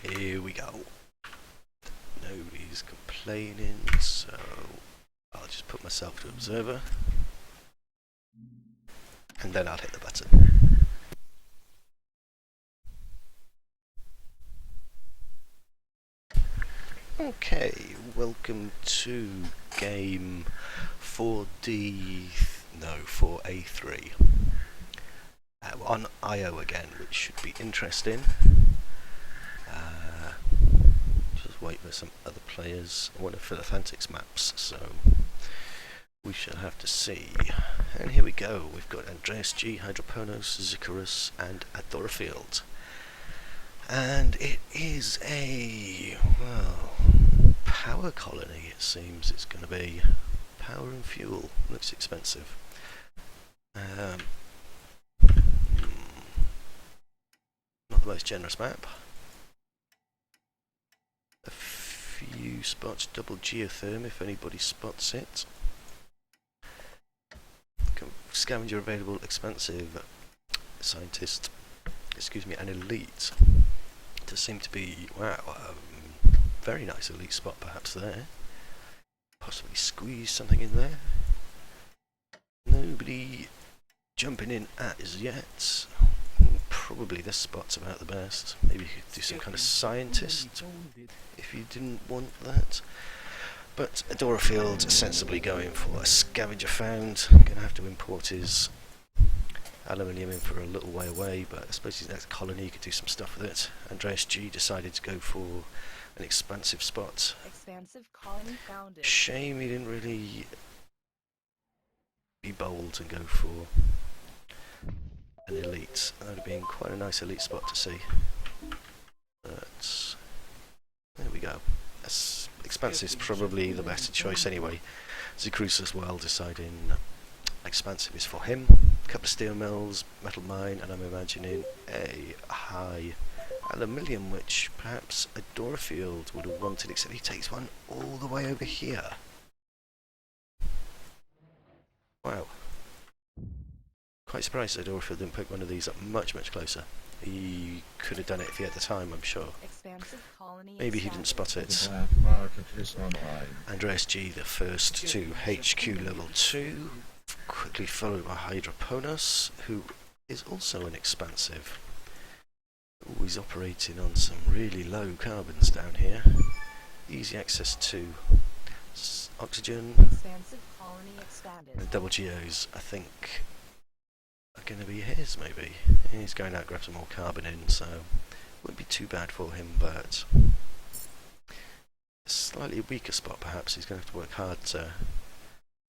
Here we go. Nobody's complaining, so I'll just put myself to observer. And then I'll hit the button. Okay, welcome to game 4A3. On IO again, which should be interesting. Just wait for some other players. I want to fill Atlantic's maps, so we shall have to see. And here we go. We've got Andreas G, Hydroponos, Zicarus, and Adorfield. And it is a, well, power colony, it seems it's going to be. Power and fuel. Looks expensive. Not the most generous map. A few spots, double geotherm if anybody spots it. Scavenger available, expensive. Scientist, excuse me, an elite. Does seem to be, wow, very nice elite spot perhaps there. Possibly squeeze something in there. Nobody jumping in as yet. Probably this spot's about the best. Maybe you could do some kind of scientist if you didn't want that. But Adorfield sensibly going for a scavenger found. Going to have to import his aluminium in for a little way away, but I suppose his next colony could do some stuff with it. Andreas G decided to go for an expansive spot. Expansive colony founded. Shame he didn't really be bold and go for an elite. That would have been quite a nice elite spot to see. But there we go. Expansive is probably the better choice anyway. Zicarus as well deciding expansive is for him. A couple of steel mills, metal mine, and I'm imagining a high aluminium, which perhaps Adorfield would have wanted, except he takes one all the way over here. Wow. Quite surprised Adorfield didn't pick one of these up much closer. He could have done it if he had the time, I'm sure. Expansive colony. Maybe he didn't spot it. Andreas G, the first to HQ level 2. Quickly followed by Hydroponos, who is also an expansive. Always operating on some really low carbons down here. Easy access to oxygen. Expansive colony expanded. And double geos, I think, are going to be his, maybe. He's going out to grab some more carbon in, so wouldn't be too bad for him, but a slightly weaker spot perhaps. He's going to have to work hard to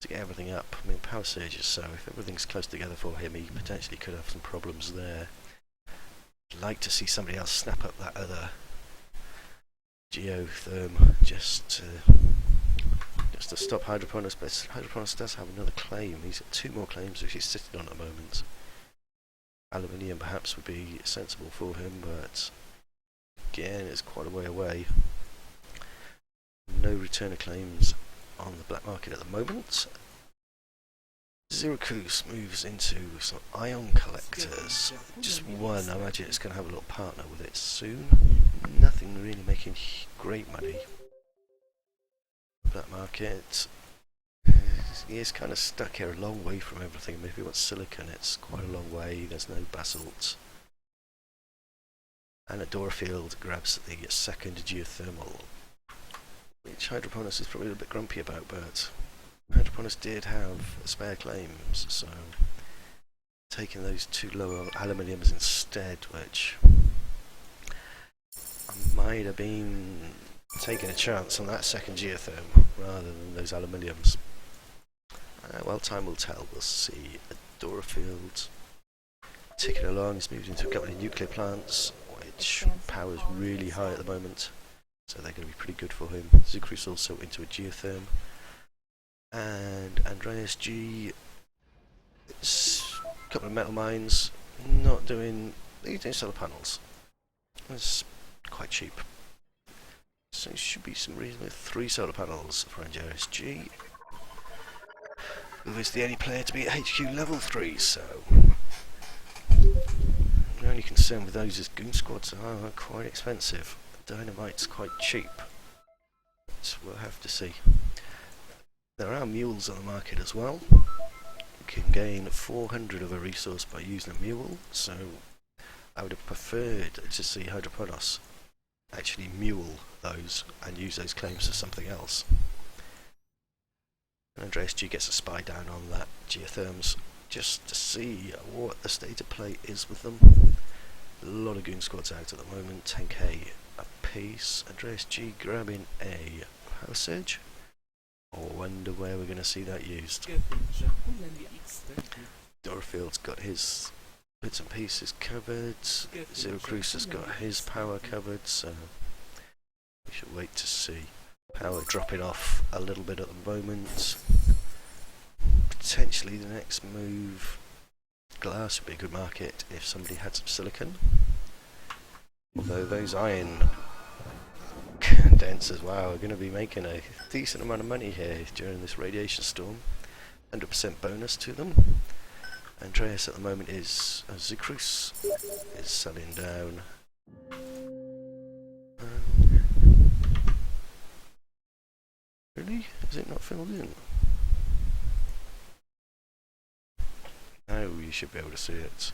get everything up. I mean, power surges, so if everything's close together for him, he potentially could have some problems there. I'd like to see somebody else snap up that other geotherm just to stop Hydroponos, but Hydroponos does have another claim. He's got 2 more claims which he's sitting on at the moment. Aluminium perhaps would be sensible for him, but again it's quite a way away. No return of claims on the black market at the moment. Zicarus moves into some ion collectors. Just one, I imagine it's going to have a little partner with it soon. Nothing really making great money. Black market. He is kind of stuck here a long way from everything. Maybe he wants silicon, it's quite a long way, there's no basalt. And Adorfield grabs the second geothermal, which Hydroponos is probably a little bit grumpy about, but Hydroponos did have spare claims, so taking those 2 lower aluminiums instead, which I might have been taking a chance on that second geotherm rather than those aluminiums. Well, time will tell. We'll see. Adorfield ticking along. He's moved into a couple of nuclear plants, which power is really high at the moment, so they're going to be pretty good for him. Zicarus also into a geotherm, and Andreas G, it's a couple of metal mines. Not doing. He's doing solar panels. It's quite cheap, so it should be some reasonable 3 solar panels for Andreas G, who is the only player to be at HQ level 3, so the only concern with those is goon squads are quite expensive. dynamite's quite cheap. But we'll have to see. There are mules on the market as well. You can gain 400 of a resource by using a mule, so I would have preferred to see Hydroponos actually mule those and use those claims for something else. And Andreas G gets a spy down on that geotherms just to see what the state of play is with them. A lot of goon squads out at the moment, 10k a piece. Andreas G grabbing a power surge. Oh, I wonder where we're going to see that used. Dorafield's got his bits and pieces covered. Zero Cruz has got his power covered, so we should wait to see. Power dropping off a little bit at the moment. Potentially the next move, glass would be a good market if somebody had some silicon. Although those iron condensers, wow, are going to be making a decent amount of money here during this radiation storm. 100% bonus to them. Andreas at the moment is, Zucrus is selling down. Really? Is it not filled in? No, you should be able to see it.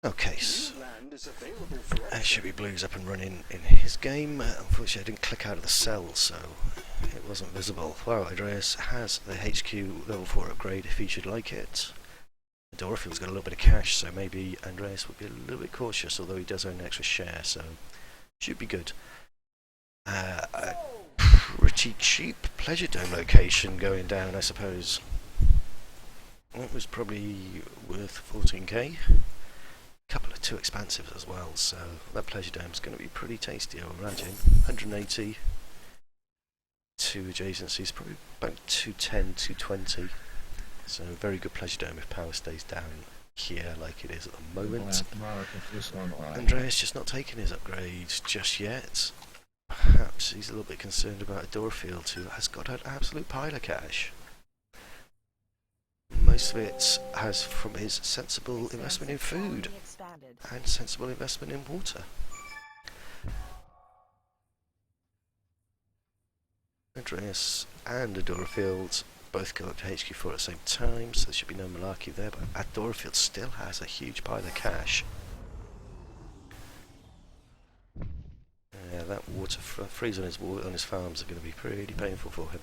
Okay, so Shabby Blue's up and running in his game. Unfortunately, I didn't click out of the cell, so it wasn't visible. Wow, Andreas has the HQ level 4 upgrade if he should like it. Dorafield's got a little bit of cash, so maybe Andreas would be a little bit cautious, although he does own an extra share, so should be good. A pretty cheap Pleasure Dome location going down, I suppose. That was probably worth 14k. Couple of too expensive as well, so that Pleasure Dome's going to be pretty tasty, I would imagine. 180. Two adjacencies, probably about 210, 220. So very good Pleasure Dome if power stays down here like it is at the moment. Andreas just not taking his upgrades just yet. Perhaps he's a little bit concerned about a Dorafield who has got an absolute pile of cash. Most of it has from his sensible investment in food and sensible investment in water. Andreas and Adorafield both go up to HQ4 at the same time, so there should be no malarkey there, but Adorafield still has a huge pile of cash. Yeah, that water freeze on his farms are going to be pretty painful for him.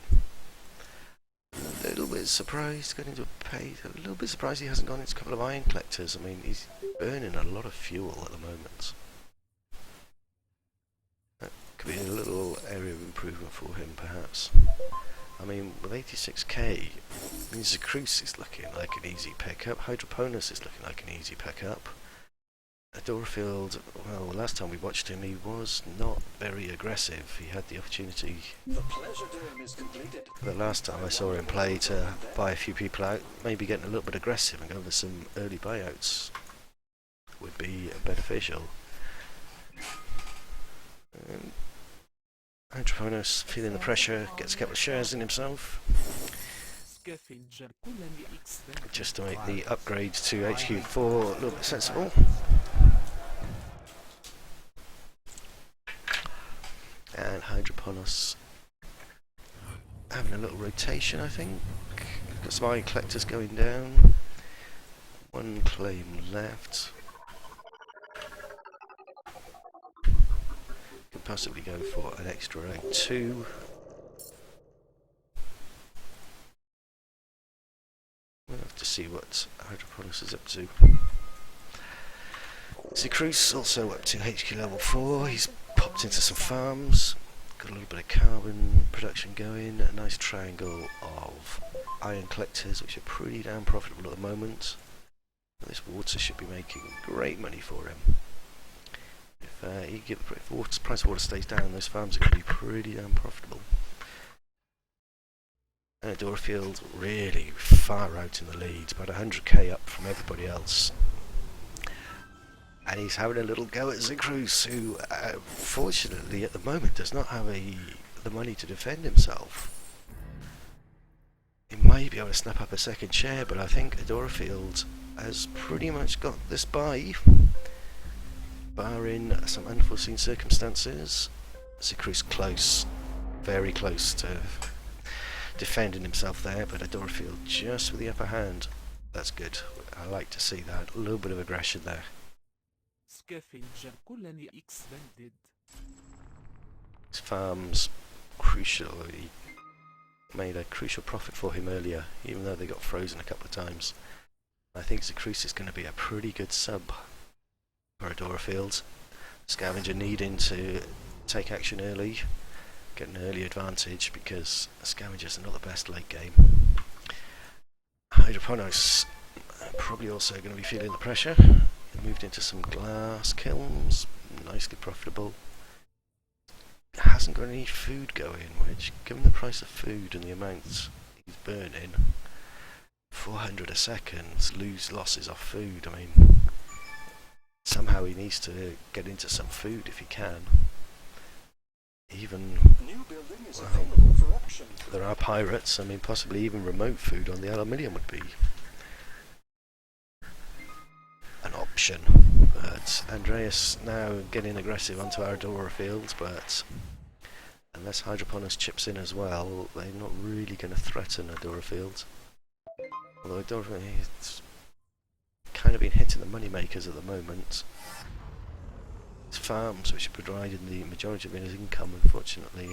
A little bit surprised, going into a pay. A little bit surprised he hasn't gone into a couple of iron collectors. I mean, he's burning a lot of fuel at the moment. That could be a little area of improvement for him, perhaps. I mean, with 86k, Zacruz is looking like an easy pickup. Hydroponis is looking like an easy pickup. Dorafield, well, last time we watched him, he was not very aggressive. He had the opportunity. The last time I saw him play to buy a few people out, maybe getting a little bit aggressive and go for some early buyouts would be beneficial. Hydroponis feeling the pressure, gets a couple of shares in himself. Just to make the upgrade to HQ4 a little bit sensible. And Hydroponis having a little rotation, I think. Got some iron collectors going down. One claim left. Could possibly go for an extra round 2. We'll have to see what Hydroponis is up to. Zacruz also up to HQ level 4. He's popped into some farms. Got a little bit of carbon production going. A nice triangle of iron collectors, which are pretty damn profitable at the moment. This water should be making great money for him. If if price of water stays down, those farms are going to be pretty damn profitable. And Dorafield really far out in the lead, about 100k up from everybody else. And he's having a little go at Zikrus, who fortunately at the moment does not have the money to defend himself. He may be able to snap up a second share, but I think Dorafield has pretty much got this buy, barring some unforeseen circumstances. Zikrus close, very close to defending himself there, but Dorafield just with the upper hand. That's good. I like to see that. A little bit of aggression there. His farms crucial. He made a crucial profit for him earlier, even though they got frozen a couple of times. I think Zikrus is going to be a pretty good sub for Dorafield. Scavenger needing to take action early, get an early advantage, because Scavengers are not the best late game. Hydroponos probably also going to be feeling the pressure. He moved into some glass kilns, nicely profitable. Hasn't got any food going, which, given the price of food and the amounts he's burning, 400 a second, losses off food. I mean, somehow he needs to get into some food if he can. Even, well, there are pirates. I mean, possibly even remote food on the aluminium would be an option. But Andreas now getting aggressive onto our Dorafield, but unless Hydroponos chips in as well, they're not really going to threaten a Dorafield. Although Dorafield kind of been hitting the money makers at the moment. His farms, which are providing the majority of his income, unfortunately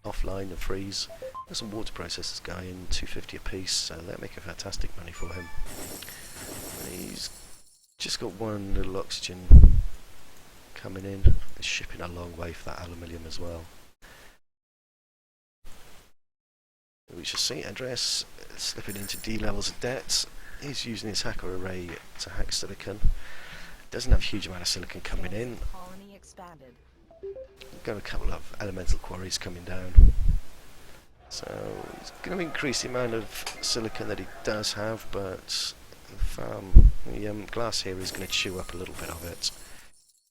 offline and freeze. There's some water processors going, 250 a piece, so they're making fantastic money for him. And he's just got one little oxygen coming in. He's shipping a long way for that aluminium as well. We shall see Andreas slipping into D levels of debt. He's using his hacker array to hack silicon. Doesn't have a huge amount of silicon coming in. Colony expanded. Got a couple of elemental quarries coming down. So he's going to increase the amount of silicon that he does have, but the glass here is going to chew up a little bit of it.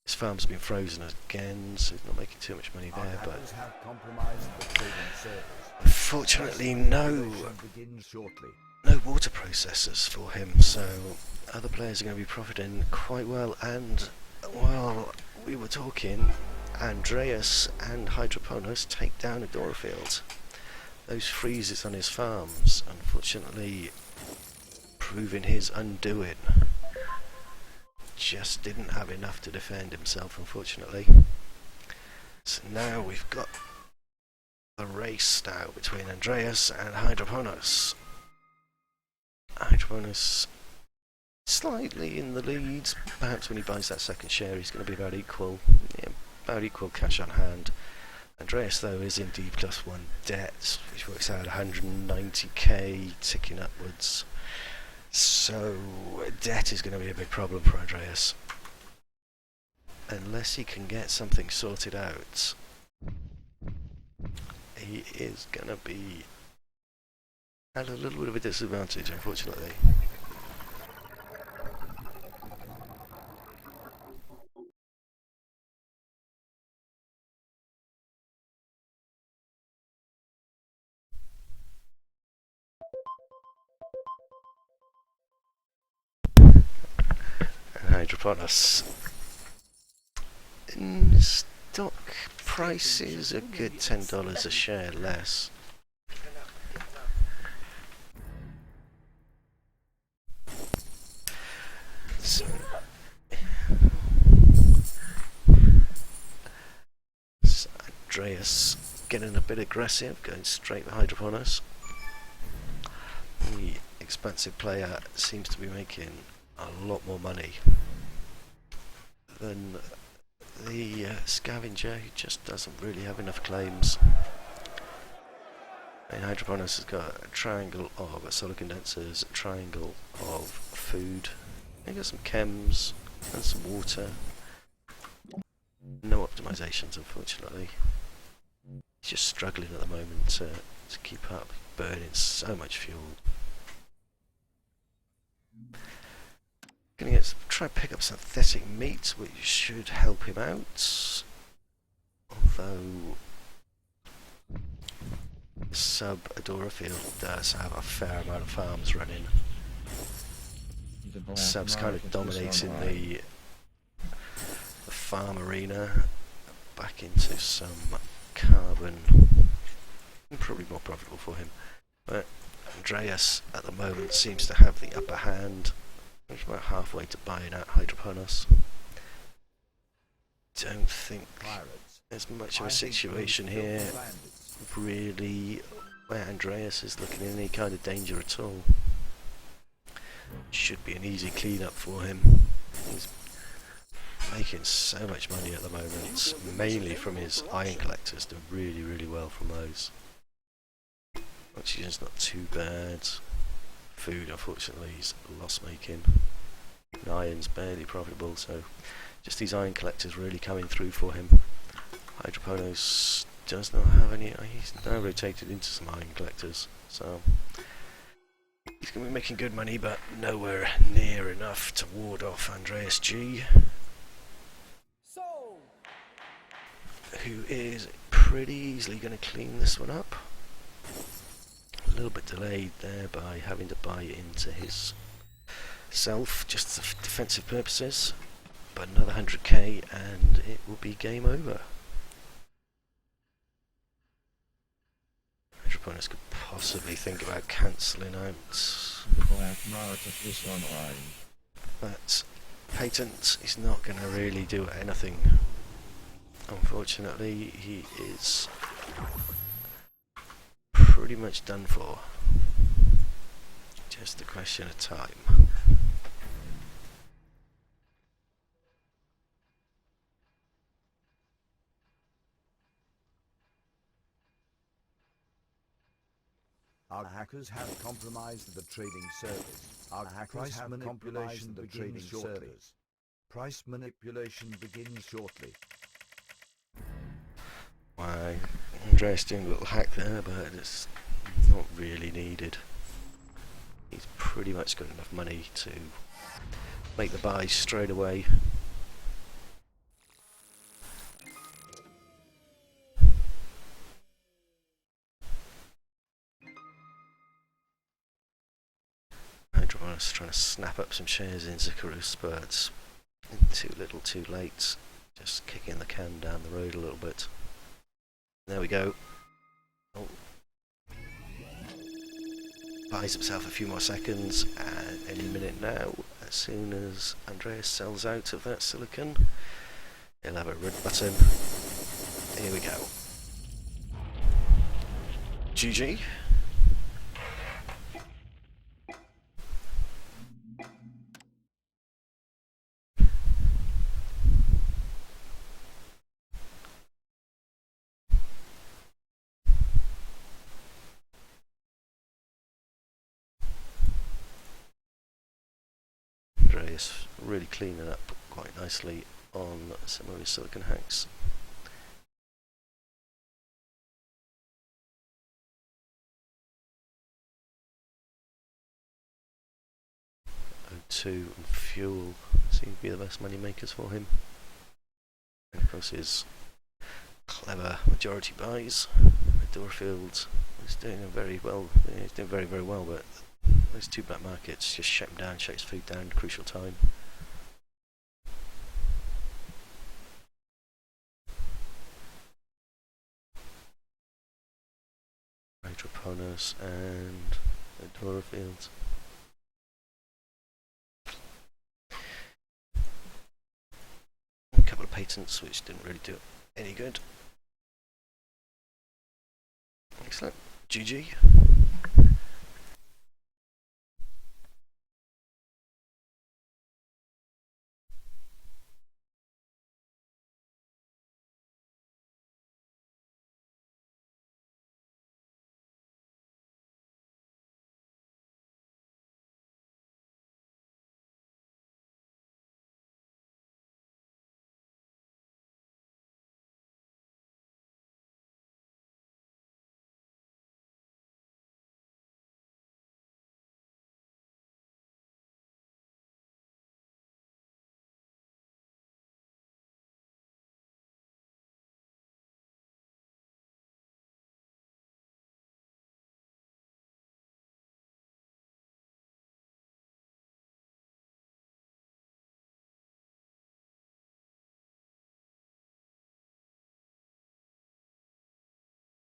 His farm's been frozen again, so he's not making too much money there, but unfortunately no water processors for him, so other players are going to be profiting quite well. And while we were talking, Andreas and Hydroponos take down a Dorafield. Those freezes on his farms, unfortunately, proving his undoing. Just didn't have enough to defend himself, unfortunately. So now we've got a race now between Andreas and Hydroponos. Hydroponos slightly in the lead. Perhaps when he buys that second share he's going to be about equal cash on hand. Andreas though is in D+1 debt, which works out 190k ticking upwards. So debt is going to be a big problem for Andreas. Unless he can get something sorted out, he is going to be at a little bit of a disadvantage, unfortunately. Hydroponos. Stock price is a good $10 a share less. So Andreas getting a bit aggressive, going straight for Hydroponos. The expensive player seems to be making a lot more money than the scavenger, who just doesn't really have enough claims. And Hydroponos has got a triangle of solar condensers, a triangle of food. They got some chems and some water. optimizations, unfortunately. He's just struggling at the moment to keep up, burning so much fuel. Gonna try and pick up synthetic meat, which should help him out. Although sub Adorafield does have a fair amount of farms running. Sub's kind of dominating the farm arena. Back into some carbon. Probably more profitable for him. But Andreas at the moment seems to have the upper hand. He's about halfway to buying out Hydroponos. Don't think there's much of a situation here really where Andreas is looking in any kind of danger at all. Should be an easy clean-up for him. He's making so much money at the moment, mainly from his iron collectors, doing really, really well from those. Oxygen's not too bad. Food, unfortunately, is loss-making. Iron's barely profitable, so just these iron collectors really coming through for him. Hydroponos does not have any. He's now rotated into some iron collectors, so he's going to be making good money, but nowhere near enough to ward off Andreas G, who is pretty easily going to clean this one up. A little bit delayed there by having to buy into his self just for defensive purposes, but another 100k and it will be game over. Hydroponos could possibly think about cancelling out, The black market is online. but Patent is not going to really do anything. Unfortunately, he is pretty much done for. Just a question of time. Our hackers have compromised the trading service. Our hackers have compromised the trading service. Price manipulation begins shortly. Why, Andreas doing a little hack there, but it's not really needed. He's pretty much got enough money to make the buy straight away. Hydroponos trying to snap up some shares in Zacharus, but too little too late. Just kicking the can down the road a little bit. There we go. Oh. Buys himself a few more seconds, and any minute now, as soon as Andreas sells out of that silicon, he'll have a red button. Here we go. GG. Andreas really cleaning up quite nicely on some of his silicon hacks. O2 and fuel seem to be the best money makers for him. And of course his clever majority buys. Doorfield is doing very well. He's doing very, very well, but those two black markets just shut him down, shut his food down, crucial time. Hydroponos and Doorfield. A couple of patents which didn't really do any good. Excellent. GG.